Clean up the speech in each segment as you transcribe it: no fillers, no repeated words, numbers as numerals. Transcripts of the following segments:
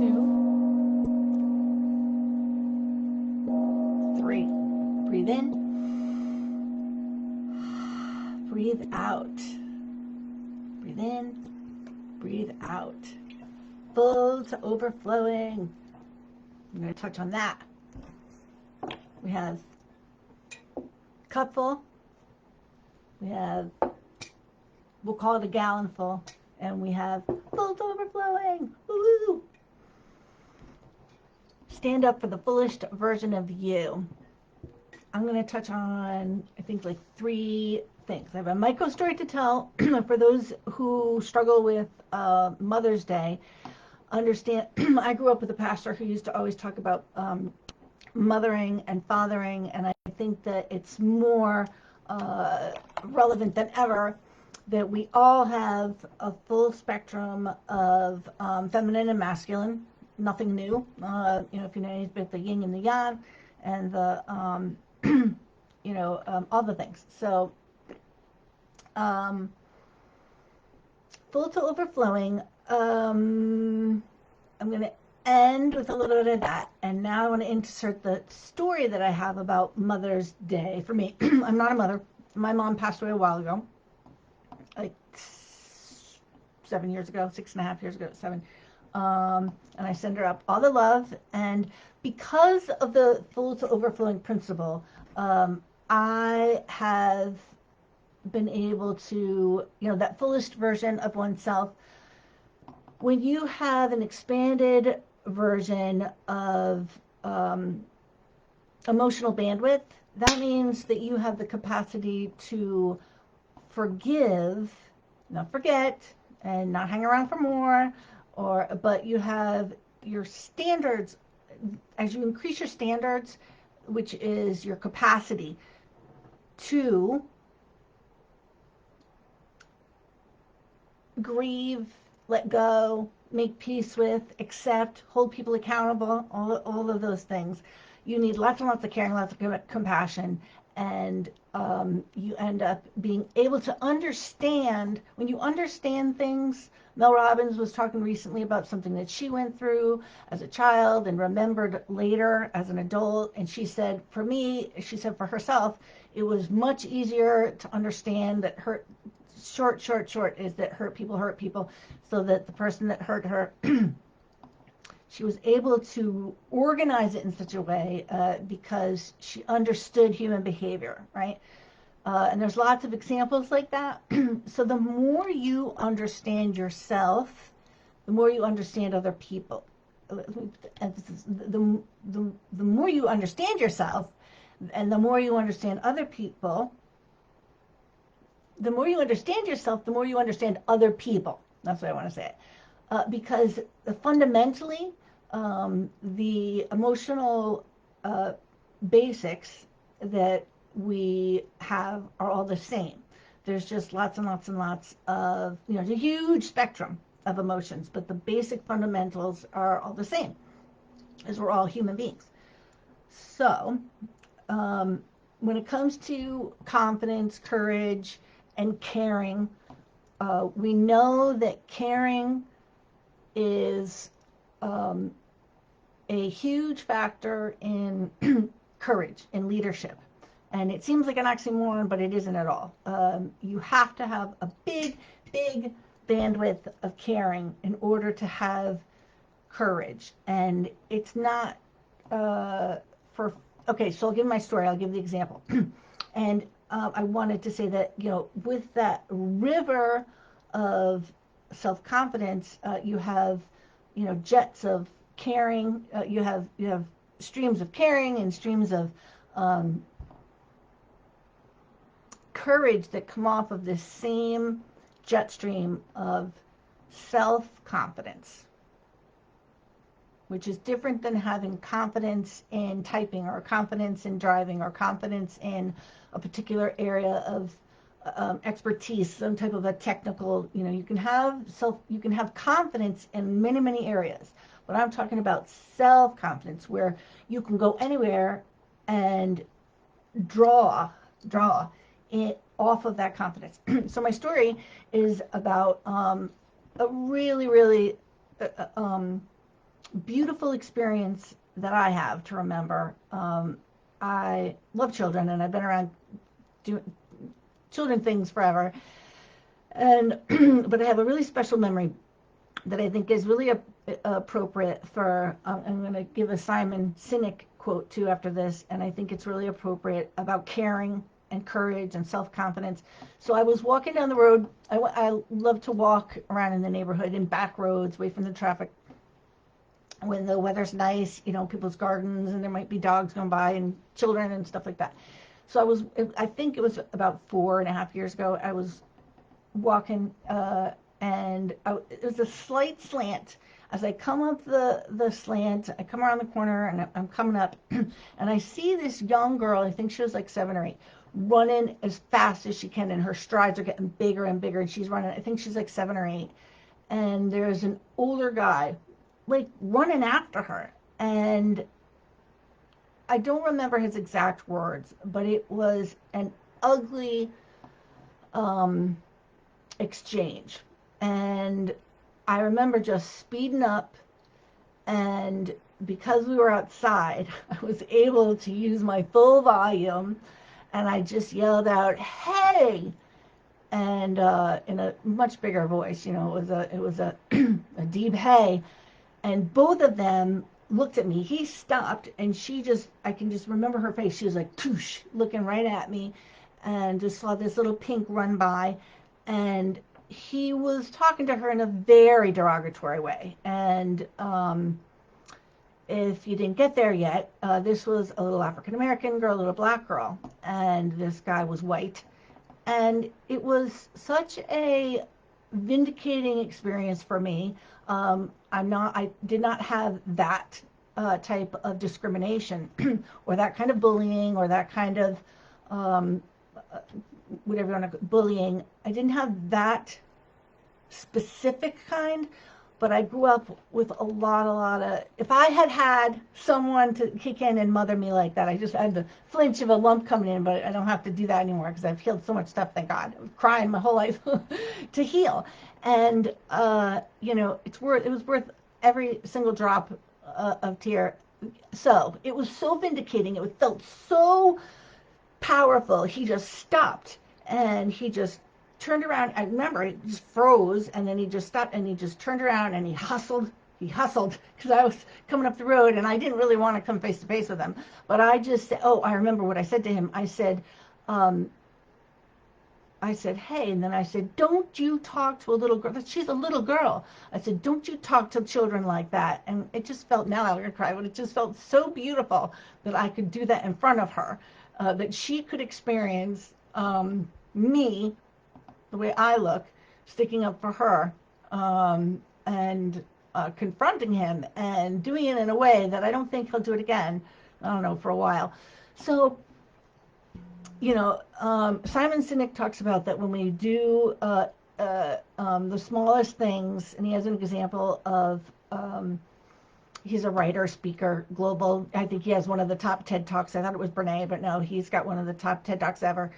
2, 3. Breathe in. Breathe out. Breathe in. Breathe out. Full to overflowing. I'm going to touch on that. We have cup full. We have, we'll call it a gallon full. And we have full to overflowing. Woo! Stand up for the fullest version of you. I'm going to touch on, I think, like 3 things. I have a micro story to tell for those who struggle with Mother's Day. Understand, I grew up with a pastor who used to always talk about mothering and fathering, and I think that it's more relevant than ever that we all have a full spectrum of feminine and masculine. Nothing new. If you know anything about the yin and the yang, and the all the things. So full to overflowing. I'm going to end with a little bit of that, and now I want to insert the story that I have about Mother's Day for me. I'm not a mother. My mom passed away a while ago, like 7 years ago, 6.5 years ago, 7. And I send her up all the love, and because of the full to overflowing principle, I have been able to, that fullest version of oneself. When you have an expanded version of emotional bandwidth, that means that you have the capacity to forgive, not forget, and not hang around for more, but you have your standards. As you increase your standards, which is your capacity to grieve, let go, make peace with, accept, hold people accountable, all of those things. You need lots and lots of caring, lots of compassion, and you end up being able to understand. When you understand things, Mel Robbins was talking recently about something that she went through as a child and remembered later as an adult, and she said, for herself, it was much easier to understand that short is that hurt people, so that the person that hurt her, she was able to organize it in such a way because she understood human behavior, right? And there's lots of examples like that. So the more you understand yourself, the more you understand other people. The more you understand yourself, and the more you understand other people, the more you understand yourself, the more you understand other people. That's what I want to say. Because fundamentally, the emotional basics that we have are all the same. There's just lots and lots and lots of, there's a huge spectrum of emotions, but the basic fundamentals are all the same, as we're all human beings. So, when it comes to confidence, courage, and caring, we know that caring is a huge factor in courage, in leadership. And it seems like an oxymoron, but it isn't at all. You have to have a big, big bandwidth of caring in order to have courage. And it's not okay, so I'll give my story. I'll give the example. And I wanted to say that, with that river of self-confidence, you have, jets of caring. You have streams of caring and streams of courage that come off of this same jet stream of self-confidence, which is different than having confidence in typing or confidence in driving or confidence in a particular area of expertise, some type of a technical, you can have confidence in many, many areas. But I'm talking about self-confidence, where you can go anywhere and draw it off of that confidence. So my story is about a really, really beautiful experience that I have to remember. I love children, and I've been around doing children things forever. And but I have a really special memory that I think is really appropriate for. I'm going to give a Simon Sinek quote too after this, and I think it's really appropriate about caring and courage and self-confidence. So I was walking down the road. I love to walk around in the neighborhood in back roads, away from the traffic, when the weather's nice, people's gardens, and there might be dogs going by and children and stuff like that. So I think it was about 4.5 years ago, I was walking, it was a slight slant. As I come up the slant, I come around the corner and I'm coming up, and I see this young girl, I think she was like 7 or 8, running as fast as she can, and her strides are getting bigger and bigger, and she's running, I think she's like 7 or 8, and there's an older guy like running after her. And I don't remember his exact words, but it was an ugly exchange. And I remember just speeding up, and because we were outside, I was able to use my full volume, and I just yelled out, "Hey!" And in a much bigger voice, it was a a deep hey. And both of them looked at me. He stopped, and I can just remember her face. She was like, "Toosh," looking right at me, and just saw this little pink run by. And he was talking to her in a very derogatory way. And if you didn't get there yet, this was a little African American girl, a little black girl, and this guy was white. And it was such a vindicating experience for me. I did not have that type of discrimination or that kind of bullying or that kind of whatever you want to bullying. I didn't have that specific kind, but I grew up with a lot of, if I had someone to kick in and mother me like that, I just had the flinch of a lump coming in, but I don't have to do that anymore because I've healed so much stuff, thank God. I was crying my whole life to heal. And, it was worth every single drop of tear. So it was so vindicating. It felt so powerful. He just stopped, and he just turned around. I remember he just froze, and then he just stopped, and he just turned around, and he hustled because I was coming up the road, and I didn't really want to come face to face with him. But I just said, I remember what I said to him. I said, "Hey," and then I said, "Don't you talk to a little girl. She's a little girl." I said, "Don't you talk to children like that." And it just felt, now I'm going to cry, but it just felt so beautiful that I could do that in front of her, that she could experience me, the way I look, sticking up for her, and confronting him and doing it in a way that I don't think he'll do it again. I don't know, for a while. So, Simon Sinek talks about that when we do the smallest things, and he has an example of, he's a writer, speaker, global. I think he has one of the top TED Talks. I thought it was Brene, but no, he's got one of the top TED Talks ever.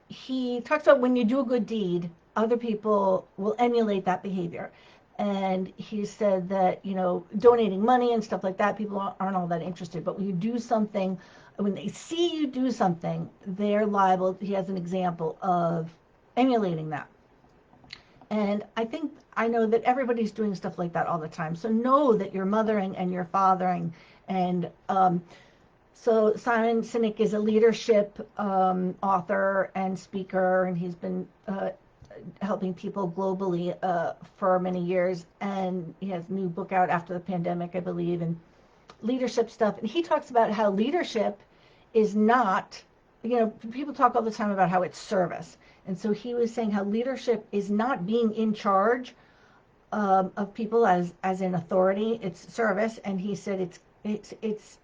He talks about when you do a good deed, other people will emulate that behavior. And he said that, donating money and stuff like that, people aren't all that interested. But when you do something, when they see you do something, they're liable. He has an example of emulating that. And I know that everybody's doing stuff like that all the time. So know that you're mothering and you're fathering. And so Simon Sinek is a leadership author and speaker, and he's been helping people globally for many years. And he has a new book out after the pandemic, I believe, and leadership stuff. And he talks about how leadership is not, people talk all the time about how it's service. And so he was saying how leadership is not being in charge of people as in authority. It's service. And he said it's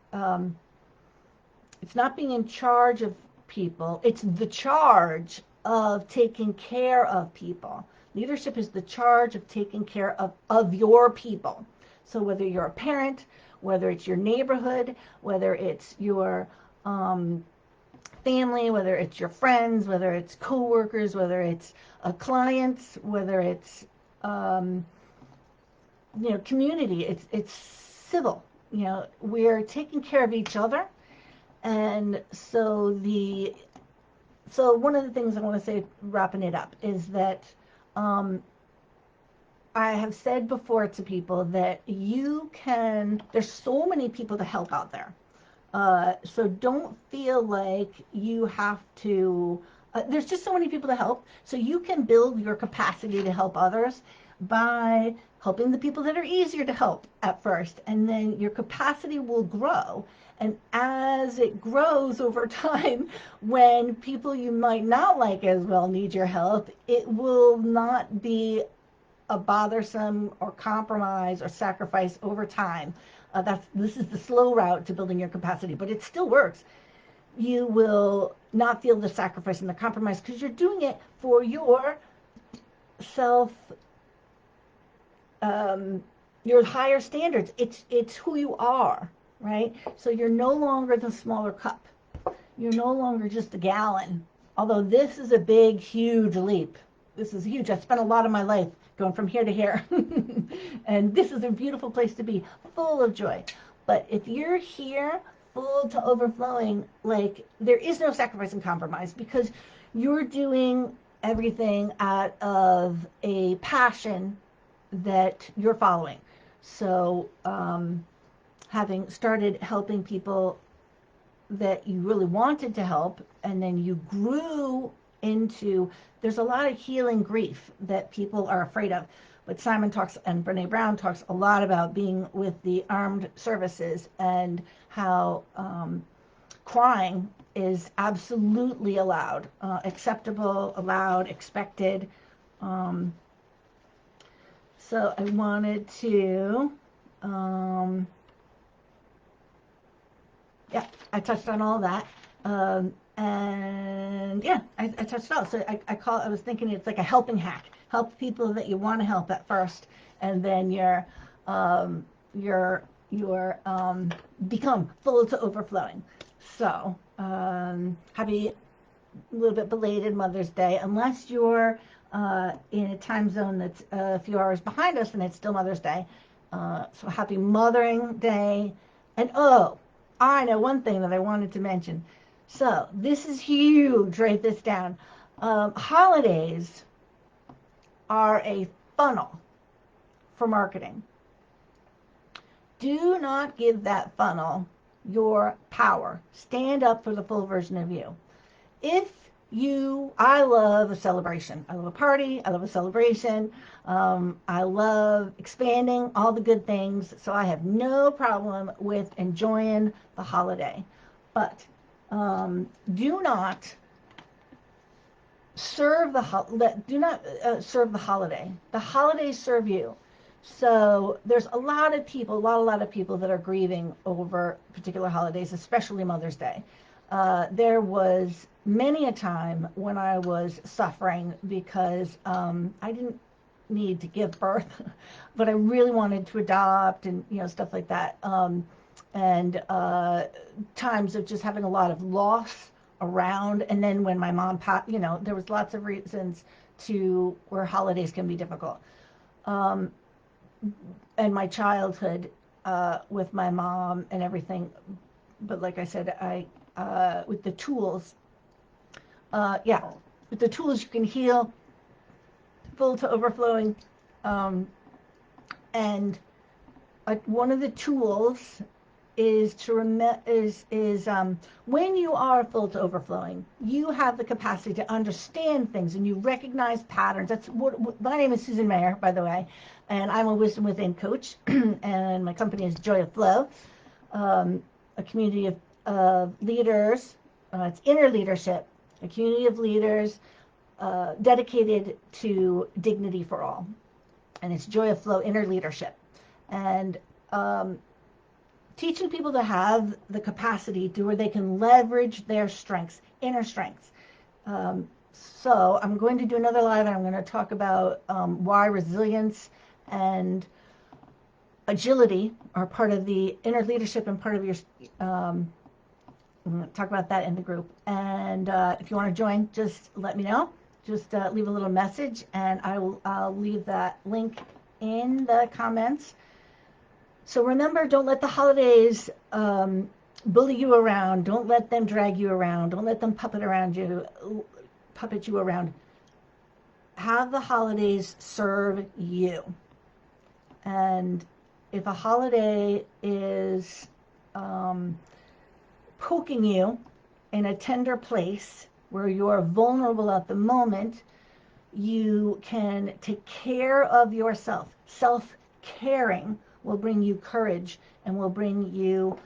not being in charge of people. It's the charge of taking care of people. Leadership is the charge of taking care of your people. So whether you're a parent, whether it's your neighborhood, whether it's your family, whether it's your friends, whether it's coworkers, whether it's clients, whether it's community. It's civil. We're taking care of each other. And so one of the things I want to say, wrapping it up, is that um, I have said before to people that there's so many people to help out there. So don't feel like you have to, there's just so many people to help. So you can build your capacity to help others by helping the people that are easier to help at first. And then your capacity will grow. And as it grows over time, when people you might not like as well need your help, it will not be a bothersome or compromise or sacrifice over time. This is the slow route to building your capacity, but it still works. You will not feel the sacrifice and the compromise because you're doing it for your self, your higher standards. It's who you are, right? So you're no longer the smaller cup. You're no longer just a gallon. Although this is a big, huge leap. This is huge. I spent a lot of my life going from here to here. And this is a beautiful place to be, full of joy. But if you're here full to overflowing, like, there is no sacrifice and compromise because you're doing everything out of a passion that you're following. So, having started helping people that you really wanted to help, and then you grew into, there's a lot of healing grief that people are afraid of. But Simon talks, and Brene Brown talks a lot about being with the armed services and how crying is absolutely allowed, acceptable, allowed, expected. So I wanted to, yeah, I touched on all that. And yeah, I touched it all. So I was thinking it's like a helping hack. Help people that you want to help at first, and then you're become full to overflowing. So happy, a little bit belated Mother's Day, unless you're in a time zone that's a few hours behind us, and it's still Mother's Day. So happy Mothering Day. And oh, I know one thing that I wanted to mention. So this is huge. Write this down. Holidays are a funnel for marketing. Do not give that funnel your power. Stand up for the full version of you. I love a celebration. I love a party. I love a celebration. I love expanding all the good things. So I have no problem with enjoying the holiday. But do not serve the serve the holiday. The holidays serve you. So there's a lot of people that are grieving over particular holidays, especially Mother's Day. There was many a time when I was suffering because I didn't need to give birth, but I really wanted to adopt and stuff like that. And times of just having a lot of loss around. And then when my mom passed, there was lots of reasons where holidays can be difficult. And my childhood with my mom and everything. But like I said, with the tools, with the tools you can heal full to overflowing. And one of the tools is when you are full to overflowing, you have the capacity to understand things and you recognize patterns. That's what my name is Susan Mayer, by the way, and I'm a Wisdom Within coach, and my company is Joy of Flow, a community of leaders. It's inner leadership, a community of leaders dedicated to dignity for all, and it's Joy of Flow Inner Leadership, and teaching people to have the capacity to where they can leverage their strengths, inner strengths. So I'm going to do another live, and I'm going to talk about why resilience and agility are part of the inner leadership and part of your. I'm going to talk about that in the group. And if you want to join, just let me know. Just leave a little message, and I'll leave that link in the comments. So remember, don't let the holidays bully you around. Don't let them drag you around. Don't let them puppet you around. Have the holidays serve you. And if a holiday is poking you in a tender place where you're vulnerable at the moment, you can take care of yourself. Self-caring will bring you courage and will bring you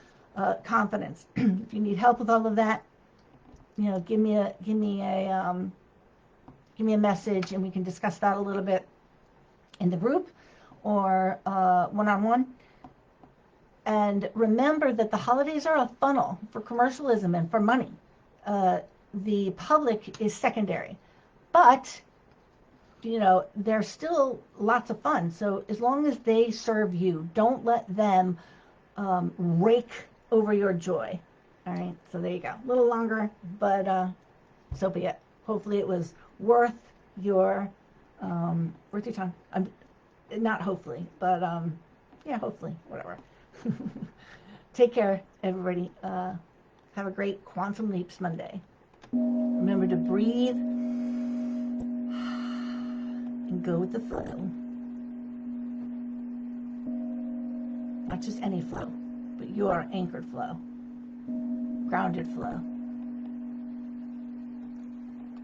confidence. If you need help with all of that, give me a message, and we can discuss that a little bit in the group or one-on-one. And remember that the holidays are a funnel for commercialism and for money. The public is secondary, but they're still lots of fun. So as long as they serve you, don't let them rake over your joy. All right, so there you go. A little longer, but so be it. Hopefully it was worth your time. Not hopefully, but yeah, hopefully, whatever. Take care, everybody. Have a great Quantum Leaps Monday. Remember to breathe and go with the flow. Not just any flow, but your anchored flow, grounded flow.